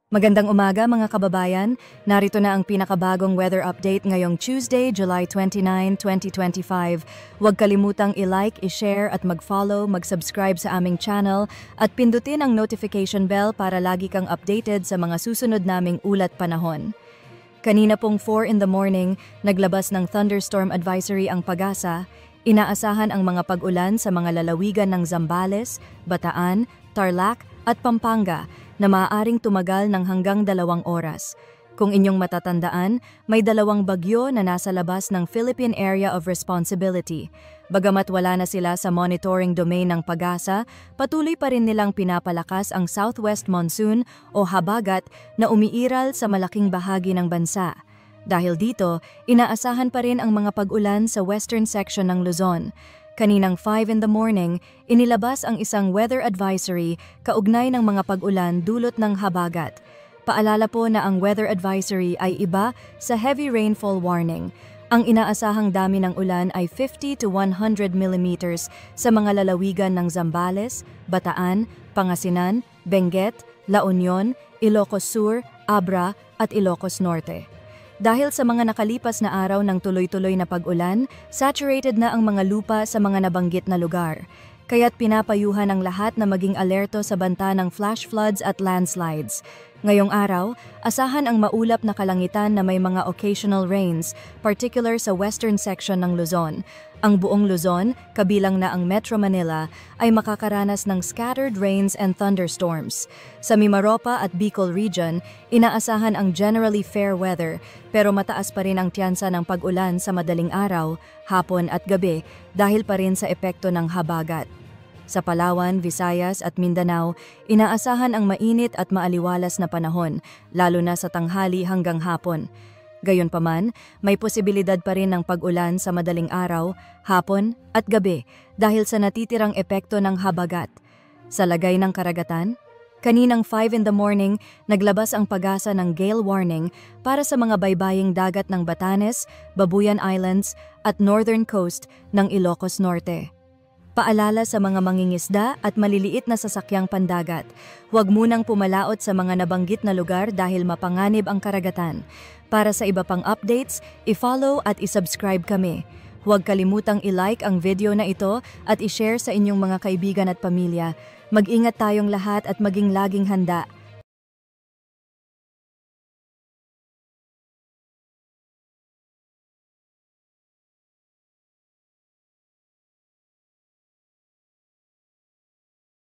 Magandang umaga mga kababayan, narito na ang pinakabagong weather update ngayong Tuesday, July 29, 2025. Huwag kalimutang i-like, i-share at mag-follow, mag-subscribe sa aming channel at pindutin ang notification bell para lagi kang updated sa mga susunod naming ulat panahon. Kanina pong 4 in the morning, naglabas ng thunderstorm advisory ang Pag-asa. Inaasahan ang mga pag-ulan sa mga lalawigan ng Zambales, Bataan, Tarlac at Pampanga na maaaring tumagal ng hanggang 2 oras. Kung inyong matatandaan, may 2 bagyo na nasa labas ng Philippine Area of Responsibility. Bagamat wala na sila sa monitoring domain ng Pag-asa, patuloy pa rin nilang pinapalakas ang southwest monsoon o habagat na umiiral sa malaking bahagi ng bansa. Dahil dito, inaasahan pa rin ang mga pag-ulan sa western section ng Luzon. Kaninang 5 in the morning, inilabas ang isang weather advisory kaugnay ng mga pag-ulan dulot ng habagat. Paalala po na ang weather advisory ay iba sa heavy rainfall warning. Ang inaasahang dami ng ulan ay 50 to 100 millimeters sa mga lalawigan ng Zambales, Bataan, Pangasinan, Benguet, La Union, Ilocos Sur, Abra at Ilocos Norte. Dahil sa mga nakalipas na araw ng tuloy-tuloy na pag-ulan, saturated na ang mga lupa sa mga nabanggit na lugar. Kaya't pinapayuhan ang lahat na maging alerto sa banta ng flash floods at landslides. Ngayong araw, asahan ang maulap na kalangitan na may mga occasional rains, particular sa western section ng Luzon. Ang buong Luzon, kabilang na ang Metro Manila, ay makakaranas ng scattered rains and thunderstorms. Sa Mimaropa at Bicol region, inaasahan ang generally fair weather, pero mataas pa rin ang tiyansa ng pag-ulan sa madaling araw, hapon at gabi dahil pa rin sa epekto ng habagat. Sa Palawan, Visayas at Mindanao, inaasahan ang mainit at maaliwalas na panahon, lalo na sa tanghali hanggang hapon. Gayunpaman, may posibilidad pa rin ng pag-ulan sa madaling araw, hapon at gabi dahil sa natitirang epekto ng habagat. Sa lagay ng karagatan, kaninang 5 in the morning, naglabas ang Pag-asa ng gale warning para sa mga baybaying dagat ng Batanes, Babuyan Islands at northern coast ng Ilocos Norte. Paalala sa mga mangingisda at maliliit na sasakyang pandagat. Huwag munang pumalaot sa mga nabanggit na lugar dahil mapanganib ang karagatan. Para sa iba pang updates, i-follow at i-subscribe kami. Huwag kalimutang i-like ang video na ito at i-share sa inyong mga kaibigan at pamilya. Mag-ingat tayong lahat at maging laging handa.